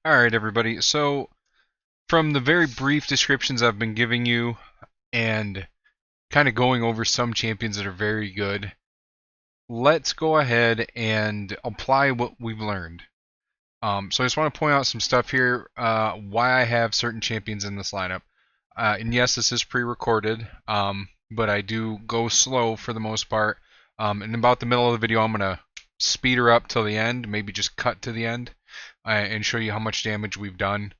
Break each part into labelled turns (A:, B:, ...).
A: Alright, everybody. So, from the very brief descriptions I've been giving you and kind of going over some champions that are very good, let's go ahead and apply what we've learned. So, I just want to point out some stuff here, why I have certain champions in this lineup. And yes, this is pre recorded, but I do go slow for the most part. In about the middle of the video, I'm going to speed her up till the end, maybe just cut to the end, and show you how much damage we've done.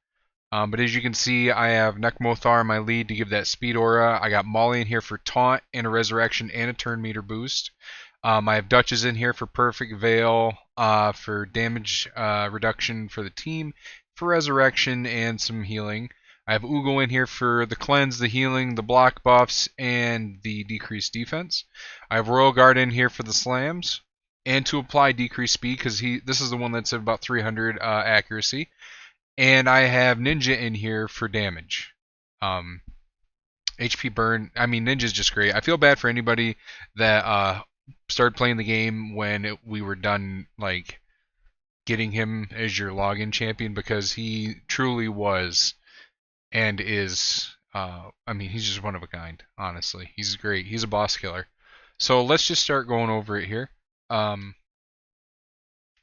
A: But as you can see, I have Nekmothar in my lead to give that speed aura. I got Molly in here for taunt and a resurrection and a turn meter boost. I have Duchess in here for perfect veil, for damage reduction for the team, for resurrection and some healing. I have Ugo in here for the cleanse, the healing, the block buffs, and the decreased defense. I have Royal Guard in here for the slams and to apply decreased speed because this is the one that's at about 300 accuracy. And I have Ninja in here for damage. HP burn. I mean, Ninja's just great. I feel bad for anybody that started playing the game when we were done, like, getting him as your login champion because he truly was and is. I mean, he's just one of a kind, honestly. He's great. He's a boss killer. So let's just start going over it here.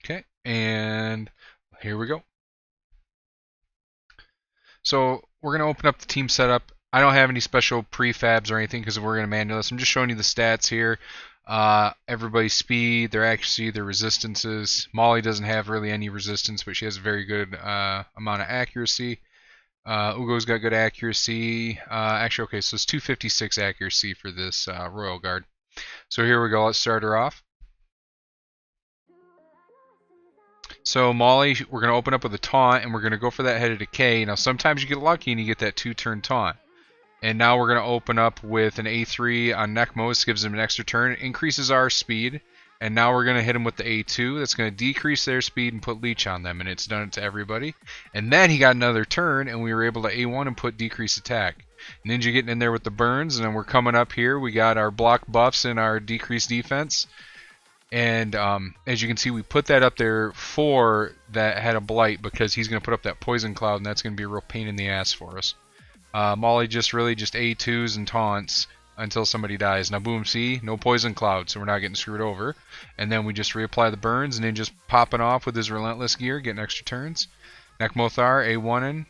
A: Okay, and here we go. So we're going to open up the team setup. I don't have any special prefabs or anything because we're going to manual this. I'm just showing you the stats here. Everybody's speed, their accuracy, their resistances. Molly doesn't have really any resistance, but she has a very good amount of accuracy. Ugo's got good accuracy. Actually, okay, so it's 256 accuracy for this Royal Guard. So here we go. Let's start her off. So Molly, we're going to open up with a taunt, and we're going to go for that head of decay. Now sometimes you get lucky and you get that 2-turn taunt. And now we're going to open up with an A3 on Nekmos, gives him an extra turn, increases our speed. And now we're going to hit him with the A2. That's going to decrease their speed and put leech on them, and it's done it to everybody. And then he got another turn, and we were able to A1 and put decrease attack. Ninja getting in there with the burns, and then we're coming up here. We got our block buffs and our decreased defense. And as you can see, we put that up there for that had a blight because he's going to put up that poison cloud, and that's going to be a real pain in the ass for us. Molly just A2s and taunts until somebody dies. Now boom, see, no poison cloud, so we're not getting screwed over. And then we just reapply the burns, and then just popping off with his relentless gear, getting extra turns. Nekmothar A1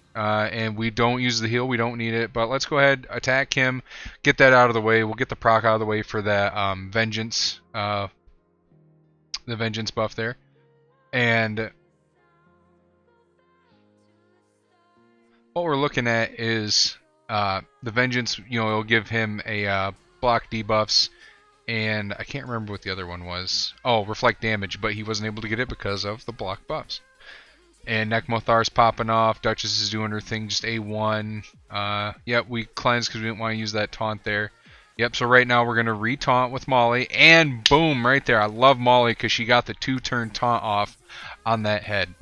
A: and we don't use the heal, we don't need it, but let's go ahead, attack him, get that out of the way. We'll get the proc out of the way for that vengeance. The vengeance buff there, and what we're looking at is the vengeance. You know, it'll give him a block debuffs, and I can't remember what the other one was. Oh, reflect damage, but he wasn't able to get it because of the block buffs. And Nekmothar's popping off. Duchess is doing her thing, just A1. Yep, we cleansed because we didn't want to use that taunt there. Yep, so right now we're going to re-taunt with Molly, and boom, right there. I love Molly because she got the 2-turn taunt off on that head.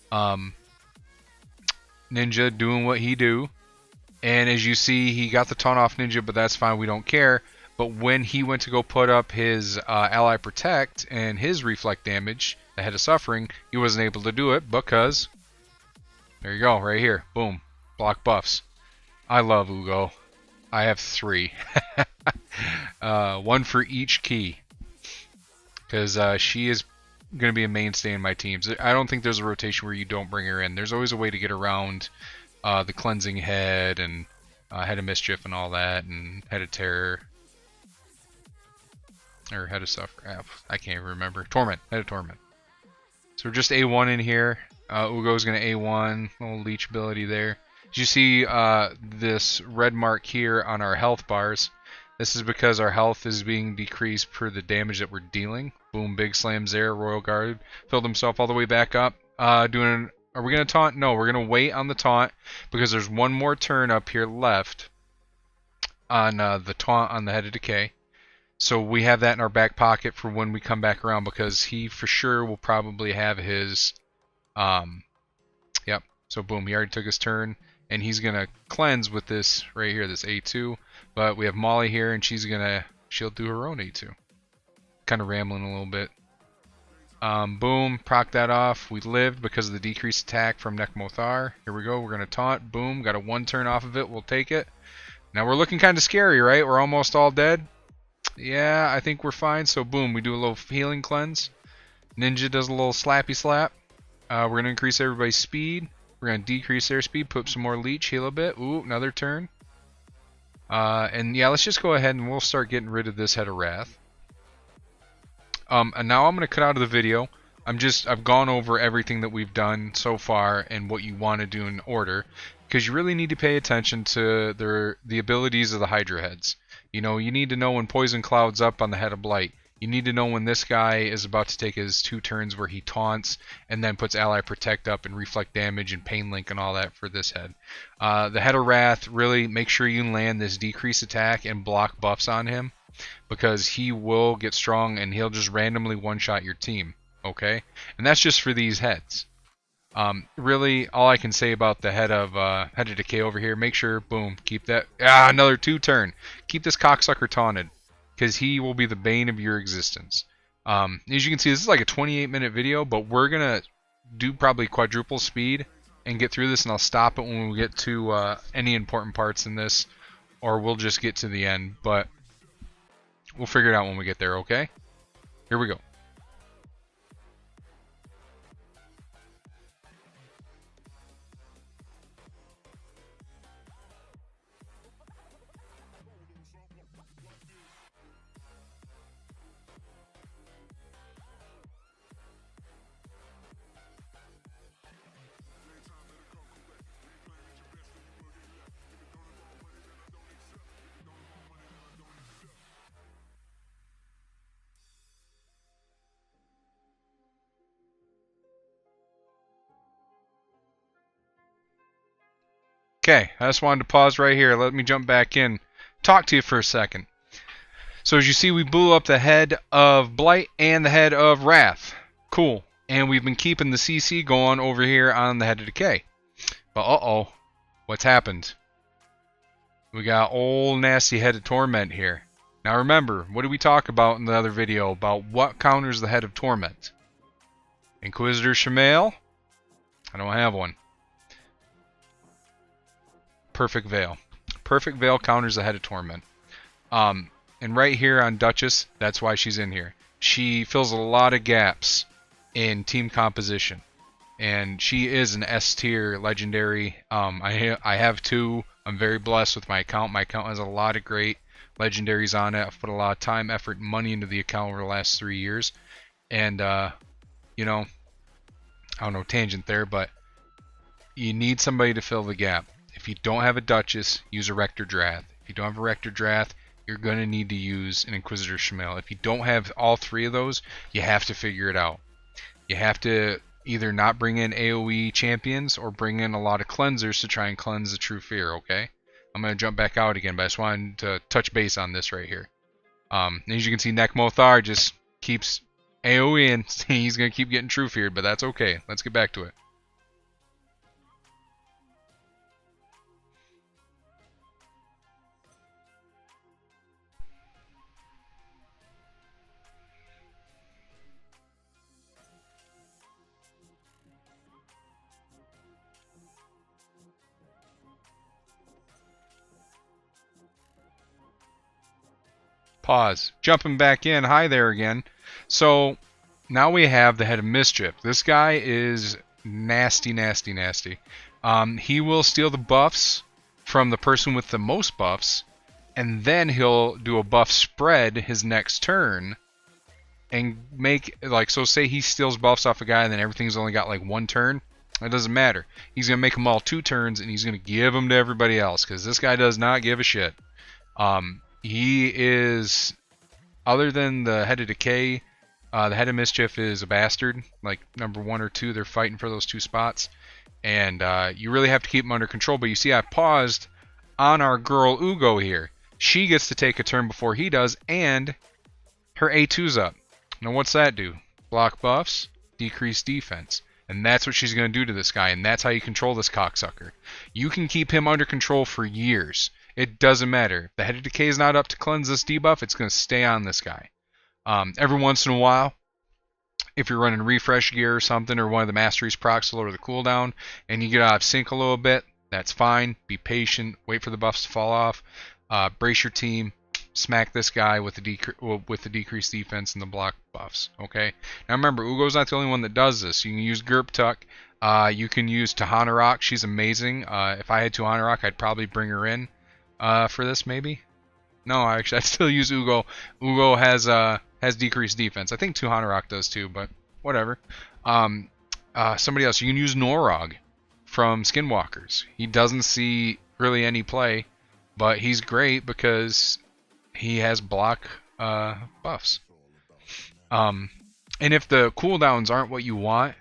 A: Ninja doing what he do, and as you see, he got the taunt off Ninja, but that's fine, we don't care. But when he went to go put up his Ally Protect and his reflect damage, the Head of Suffering, he wasn't able to do it because, there you go, right here, boom, block buffs. I love Ugo. I have 3. One for each key. Because she is going to be a mainstay in my teams. I don't think there's a rotation where you don't bring her in. There's always a way to get around the cleansing head and head of mischief and all that, and head of terror. Or head of suffer. I can't even remember. Torment. Head of torment. So we're just A1 in here. Ugo's going to A1. Little leech ability there. As you see this red mark here on our health bars, this is because our health is being decreased per the damage that we're dealing. Boom, big slams there. Royal Guard filled himself all the way back up. Are we going to taunt? No, we're going to wait on the taunt because there's one more turn up here left on the taunt on the Head of Decay. So we have that in our back pocket for when we come back around because he for sure will probably have his... Yep, so boom, he already took his turn. And he's going to cleanse with this right here, this A2. But we have Molly here, and she'll do her own A2. Kind of rambling a little bit. Boom, proc that off. We lived because of the decreased attack from Nekmothar. Here we go, we're going to taunt. Boom, got a 1 turn off of it. We'll take it. Now we're looking kind of scary, right? We're almost all dead. Yeah, I think we're fine. So boom, we do a little healing cleanse. Ninja does a little slappy slap. We're going to increase everybody's speed. We're going to decrease their speed, put some more leech, heal a bit. Ooh, another turn. And yeah, let's just go ahead and we'll start getting rid of this Head of Wrath. And now I'm going to cut out of the video. I've gone over everything that we've done so far and what you want to do in order, because you really need to pay attention to the abilities of the Hydra heads. You know, you need to know when Poison Cloud's up on the Head of Blight. You need to know when this guy is about to take his 2 turns where he taunts and then puts Ally Protect up and Reflect Damage and Pain Link and all that for this head. The Head of Wrath, really make sure you land this decrease attack and block buffs on him, because he will get strong and he'll just randomly one-shot your team, okay? And that's just for these heads. Really, all I can say about the Head of Decay over here, make sure, boom, keep that, another 2 turn. Keep this cocksucker taunted, because he will be the bane of your existence. As you can see, this is like a 28-minute video, but we're going to do probably quadruple speed and get through this, and I'll stop it when we get to any important parts in this, or we'll just get to the end, but we'll figure it out when we get there, okay? Here we go. Okay, I just wanted to pause right here. Let me jump back in, talk to you for a second. So as you see, we blew up the Head of Blight and the Head of Wrath. Cool. And we've been keeping the CC going over here on the Head of Decay. But uh-oh, what's happened? We got old nasty Head of Torment here. Now remember, what did we talk about in the other video about what counters the Head of Torment? Inquisitor Shamail? I don't have one. Perfect Veil. Perfect Veil counters the Head of Torment. And right here on Duchess, that's why she's in here. She fills a lot of gaps in team composition. And she is an S tier legendary. I have 2. I'm very blessed with my account. My account has a lot of great legendaries on it. I've put a lot of time, effort, and money into the account over the last 3 years. And, you know, I don't know, tangent there, but you need somebody to fill the gap. If you don't have a Duchess, use a Rector Drath. If you don't have a Rector Drath, you're going to need to use an Inquisitor Shamail. If you don't have all 3 of those, you have to figure it out. You have to either not bring in AoE champions or bring in a lot of cleansers to try and cleanse the True Fear, okay? I'm going to jump back out again, but I just wanted to touch base on this right here. As you can see, Nekmothar just keeps AoE and he's going to keep getting True Feared, but that's okay. Let's get back to it. Pause. Jumping back in. Hi there again. So now we have the Head of Mischief. This guy is nasty, nasty, nasty. He will steal the buffs from the person with the most buffs, and then he'll do a buff spread his next turn and make, like, so say he steals buffs off a guy and then everything's only got like 1 turn. It doesn't matter. He's going to make them all 2 turns and he's going to give them to everybody else, because this guy does not give a shit. He is, other than the Head of Decay, the Head of Mischief is a bastard. Like number 1 or 2, they're fighting for those 2 spots. And you really have to keep him under control. But you see I paused on our girl Ugo here. She gets to take a turn before he does, and her A2's up. Now what's that do? Block buffs, decrease defense. And that's what she's going to do to this guy, and that's how you control this cocksucker. You can keep him under control for years. It doesn't matter. If the Head of Decay is not up to cleanse this debuff, it's going to stay on this guy. Every once in a while, if you're running refresh gear or something, or one of the masteries procs to lower the cooldown, and you get out of sync a little bit, that's fine. Be patient, wait for the buffs to fall off, brace your team, smack this guy with the decreased defense and the block buffs. Okay. Now remember, Ugo's not the only one that does this. You can use Gerptuk. You can use Tahanarok. She's amazing. If I had Tahanarok, I'd probably bring her in for this, maybe. No, actually, I'd still use Ugo. Ugo has decreased defense. I think Tahanarok does too, but whatever. Somebody else. You can use Norog from Skinwalkers. He doesn't see really any play, but he's great because he has block buffs. And if the cooldowns aren't what you want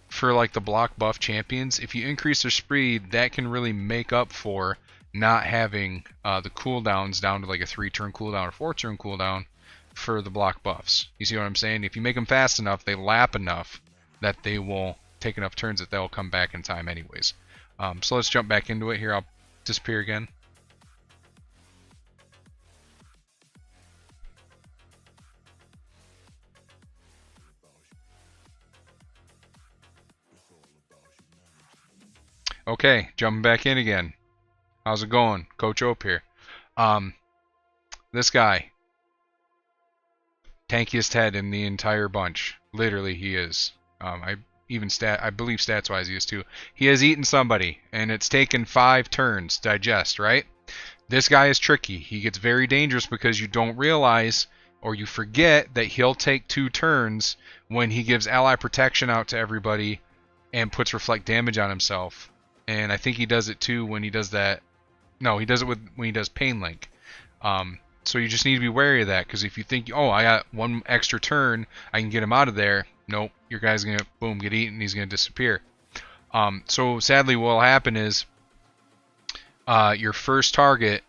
A: for like the block buff champions, if you increase their speed, that can really make up for not having the cooldowns down to like a 3-turn cooldown or 4-turn cooldown for the block buffs. You see what I'm saying? If you make them fast enough, they lap enough that they will take enough turns that they'll come back in time anyways. So let's jump back into it here. I'll disappear again. Okay, jumping back in again. How's it going? Coach Ope here. This guy, tankiest head in the entire bunch. Literally, he is. I believe stats-wise he is too. He has eaten somebody, and it's taken 5 turns to digest, right? This guy is tricky. He gets very dangerous because you don't realize or you forget that he'll take 2 turns when he gives ally protection out to everybody and puts reflect damage on himself. And I think he does it too when he does that. No, he does it when he does Pain Link. So you just need to be wary of that, because if you think, oh, I got 1 extra turn, I can get him out of there. Nope, your guy's going to, boom, get eaten, he's going to disappear. So sadly what will happen is your first target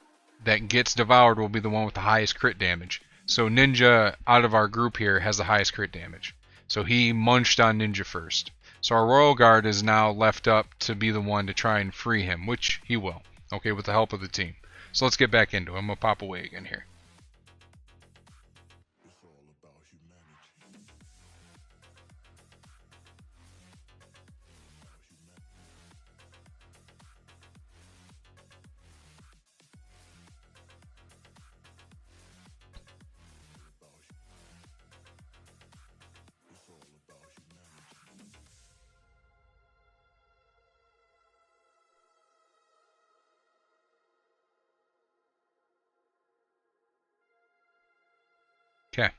A: that gets devoured will be the one with the highest crit damage. So Ninja, out of our group here, has the highest crit damage. So he munched on Ninja first. So our Royal Guard is now left up to be the one to try and free him, which he will, okay, with the help of the team. So let's get back into it. I'm going to pop away again here. Okay.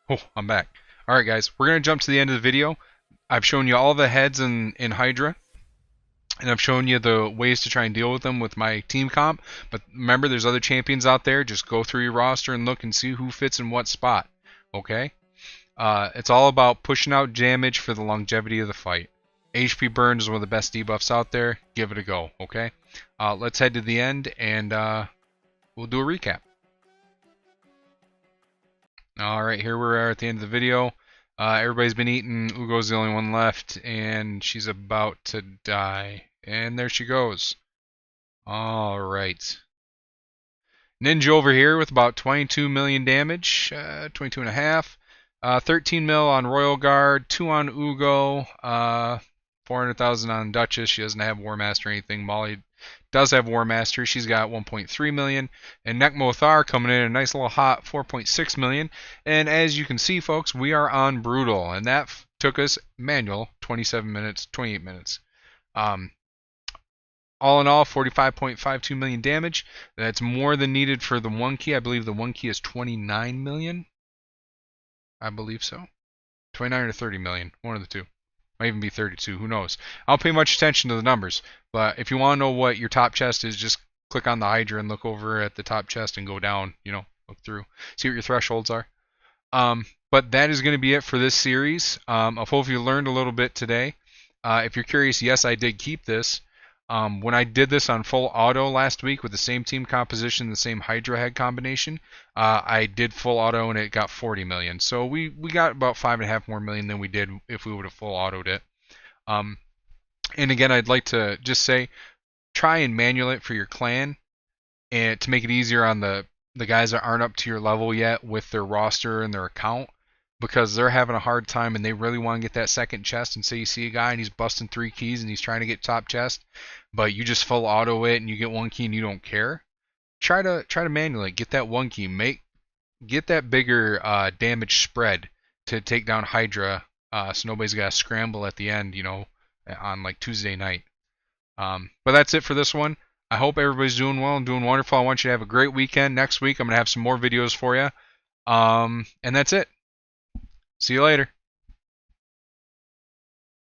A: Oh, I'm back. Alright guys, we're going to jump to the end of the video. I've shown you all the heads in Hydra, and I've shown you the ways to try and deal with them with my team comp. But remember, there's other champions out there. Just go through your roster and look and see who fits in what spot. Okay? It's all about pushing out damage for the longevity of the fight. HP burn is one of the best debuffs out there. Give it a go. Okay? Let's head to the end, and we'll do a recap. Alright, here we are at the end of the video. Everybody's been eaten. Ugo's the only one left, and she's about to die. And there she goes. Alright. Ninja over here with about 22 million damage. 22 and a half. 13 mil on Royal Guard. 2 on Ugo. 400,000 on Duchess. She doesn't have War Master or anything. Molly does have War Master. She's got 1.3 million. And Nekmothar coming in a nice little hot 4.6 million. And as you can see, folks, we are on Brutal. And that took us manual 27 minutes, 28 minutes. All in all, 45.52 million damage. That's more than needed for the 1 key. I believe the 1 key is 29 million. I believe so. 29 or 30 million. One of the two. Might even be 32. Who knows? I don't pay much attention to the numbers. But if you want to know what your top chest is, just click on the Hydra and look over at the top chest and go down. You know, look through. See what your thresholds are. But that is going to be it for this series. I hope you learned a little bit today. If you're curious, yes, I did keep this. When I did this on full auto last week with the same team composition, the same Hydra head combination, I did full auto and it got 40 million. So we got about 5.5 more million than we did if we would have full autoed it. And again, I'd like to just say, try and manual it for your clan, and to make it easier on the guys that aren't up to your level yet with their roster and their account. because they're having a hard time and they really want to get that second chest. And say you see a guy and he's busting 3 keys and he's trying to get top chest, but you just full auto it and you get 1 key and you don't care. Try to manually get that 1 key. Get that bigger damage spread to take down Hydra, so nobody's got to scramble at the end, on like Tuesday night. But that's it for this one. I hope everybody's doing well and doing wonderful. I want you to have a great weekend. Next week I'm gonna have some more videos for you. And that's it. See you later.